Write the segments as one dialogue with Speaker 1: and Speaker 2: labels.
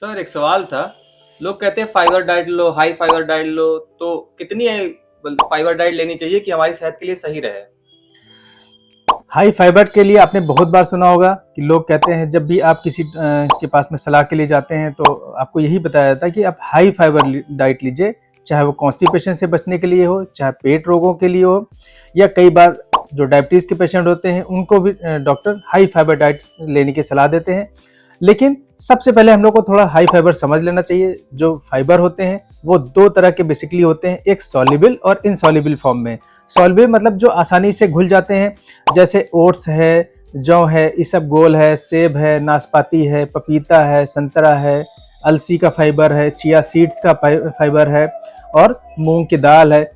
Speaker 1: Sir एक सवाल था। लोग कहते हैं फाइबर डाइट लो, हाई फाइबर डाइट लो, तो कितनी फाइबर डाइट लेनी चाहिए कि हमारी सेहत के लिए सही रहे?
Speaker 2: हाई फाइबर के लिए आपने बहुत बार सुना होगा कि लोग कहते हैं जब भी आप किसी के पास में सलाह के लिए जाते हैं तो आपको यही बताया जाता है कि आप हाई फाइबर डाइट लीजिए, चाहे वो कॉन्स्टिपेशन से बचने के लिए हो, चाहे पेट रोगों के लिए हो, या कई बार जो डायबिटीज़ के पेशेंट होते हैं उनको भी डॉक्टर हाई फाइबर डाइट लेने की सलाह देते हैं। लेकिन सबसे पहले हम लोग को थोड़ा हाई फाइबर समझ लेना चाहिए। जो फाइबर होते हैं वो दो तरह के बेसिकली होते हैं, एक सॉल्युबल और इनसॉल्युबल फॉर्म में। सॉल्युबल मतलब जो आसानी से घुल जाते हैं, जैसे ओट्स है, जौ है, इसबगोल है, सेब है, नाशपाती है, पपीता है, संतरा है, अलसी का फाइबर है, चिया सीड्स का फाइबर है, और मूंग की दाल है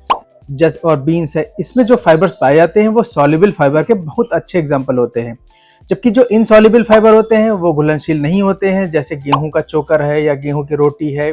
Speaker 2: जैसे, और बीन्स है। इसमें जो फाइबर्स पाए जाते हैं वो सॉल्युबल फाइबर के बहुत अच्छे एग्जाम्पल होते हैं। जबकि जो इनसॉल्युबल फाइबर होते हैं वो घुलनशील नहीं होते हैं, जैसे गेहूं का चोकर है, या गेहूं की रोटी है,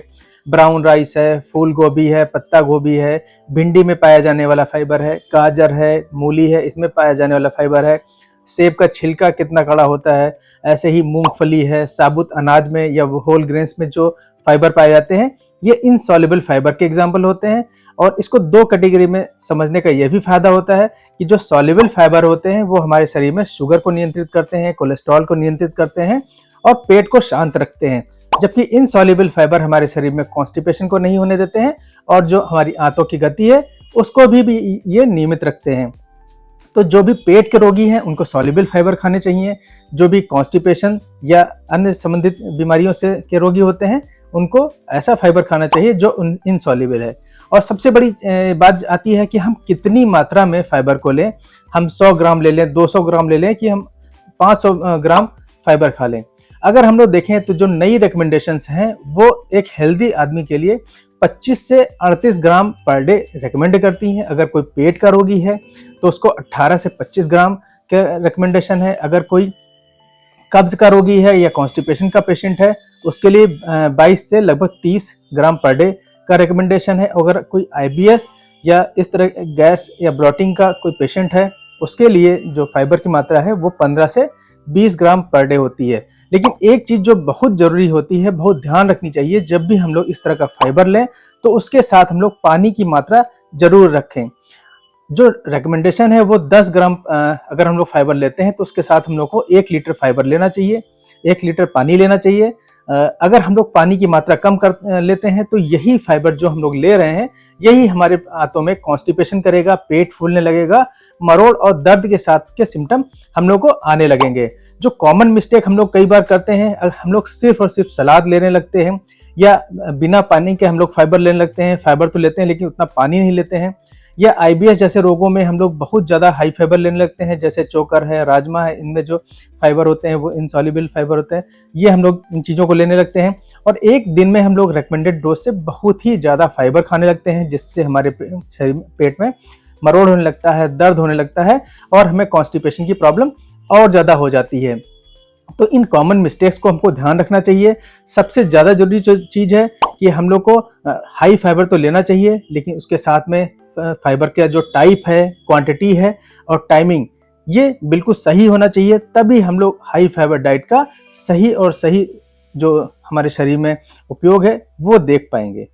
Speaker 2: ब्राउन राइस है, फूल गोभी है, पत्ता गोभी है, भिंडी में पाया जाने वाला फाइबर है, गाजर है, मूली है, इसमें पाया जाने वाला फाइबर है, सेब का छिलका कितना कड़ा होता है, ऐसे ही मूंगफली है, साबुत अनाज में या होल ग्रेन्स में जो फाइबर पाए जाते हैं, ये इनसॉल्युबल फाइबर के एग्जाम्पल होते हैं। और इसको दो कैटेगरी में समझने का यह भी फायदा होता है कि जो सॉल्युबल फाइबर होते हैं वो हमारे शरीर में शुगर को नियंत्रित करते हैं, कोलेस्ट्रॉल को नियंत्रित करते हैं और पेट को शांत रखते हैं। जबकि इनसॉल्युबल फाइबर हमारे शरीर में कॉन्स्टिपेशन को नहीं होने देते हैं, और जो हमारी आंतों की गति है उसको भी ये नियमित रखते हैं। तो जो भी पेट के रोगी हैं उनको सॉल्युबल फाइबर खाने चाहिए। जो भी कॉन्स्टिपेशन या अन्य संबंधित बीमारियों से के रोगी होते हैं उनको ऐसा फाइबर खाना चाहिए जो इनसॉल्युबल है। और सबसे बड़ी बात आती है कि हम कितनी मात्रा में फाइबर को लें। हम 100 ग्राम ले लें, 200 ग्राम ले लें, कि हम 500 ग्राम फाइबर खा लें। अगर हम लोग देखें तो जो नई रिकमेंडेशंस हैं वो एक हेल्दी आदमी के लिए 25 से 38 ग्राम पर डे रिकमेंड करती हैं। अगर कोई पेट का रोगी है तो उसको 18 से 25 ग्राम का रिकमेंडेशन है। अगर कोई कब्ज का रोगी है या कॉन्स्टिपेशन का पेशेंट है उसके लिए 22 से लगभग 30 ग्राम पर डे का रिकमेंडेशन है। अगर कोई आईबीएस या इस तरह गैस या ब्लॉटिंग का कोई पेशेंट है उसके लिए जो फाइबर की मात्रा है वो 15 से 20 ग्राम पर डे होती है। लेकिन एक चीज जो बहुत जरूरी होती है, बहुत ध्यान रखनी चाहिए, जब भी हम लोग इस तरह का फाइबर लें तो उसके साथ हम लोग पानी की मात्रा जरूर रखें। जो रिकमेंडेशन है वो 10 ग्राम अगर हम लोग फाइबर लेते हैं तो उसके साथ हम लोग को 1 लीटर फाइबर लेना चाहिए, 1 लीटर पानी लेना चाहिए। अगर हम लोग पानी की मात्रा कम कर लेते हैं तो यही फाइबर जो हम लोग ले रहे हैं यही हमारे आंतों में कॉन्स्टिपेशन करेगा, पेट फूलने लगेगा, मरोड़ और दर्द के साथ के सिम्टम हम लोग को आने लगेंगे। जो कॉमन मिस्टेक हम लोग कई बार करते हैं, हम लोग सिर्फ और सिर्फ सलाद लेने लगते हैं या बिना पानी के हम लोग फाइबर लेने लगते हैं। फाइबर तो लेते हैं लेकिन उतना पानी नहीं लेते हैं। या आईबीएस जैसे रोगों में हम लोग बहुत ज़्यादा हाई फाइबर लेने लगते हैं, जैसे चोकर है, राजमा है, इनमें जो फाइबर होते हैं वो इनसॉल्युबल फाइबर होते हैं। ये हम लोग इन चीज़ों को लेने लगते हैं और एक दिन में हम लोग रिकमेंडेड डोज से बहुत ही ज़्यादा फाइबर खाने लगते हैं, जिससे हमारे शरीर पेट में मरोड़ होने लगता है, दर्द होने लगता है और हमें कॉन्स्टिपेशन की प्रॉब्लम और ज़्यादा हो जाती है। तो इन कॉमन मिस्टेक्स को हमको ध्यान रखना चाहिए। सबसे ज़्यादा जरूरी जो चीज़ है कि हम लोग को हाई फाइबर तो लेना चाहिए, लेकिन उसके साथ में फाइबर का जो टाइप है, क्वांटिटी है और टाइमिंग, ये बिल्कुल सही होना चाहिए। तभी हम लोग हाई फाइबर डाइट का सही और सही जो हमारे शरीर में उपयोग है वो देख पाएंगे।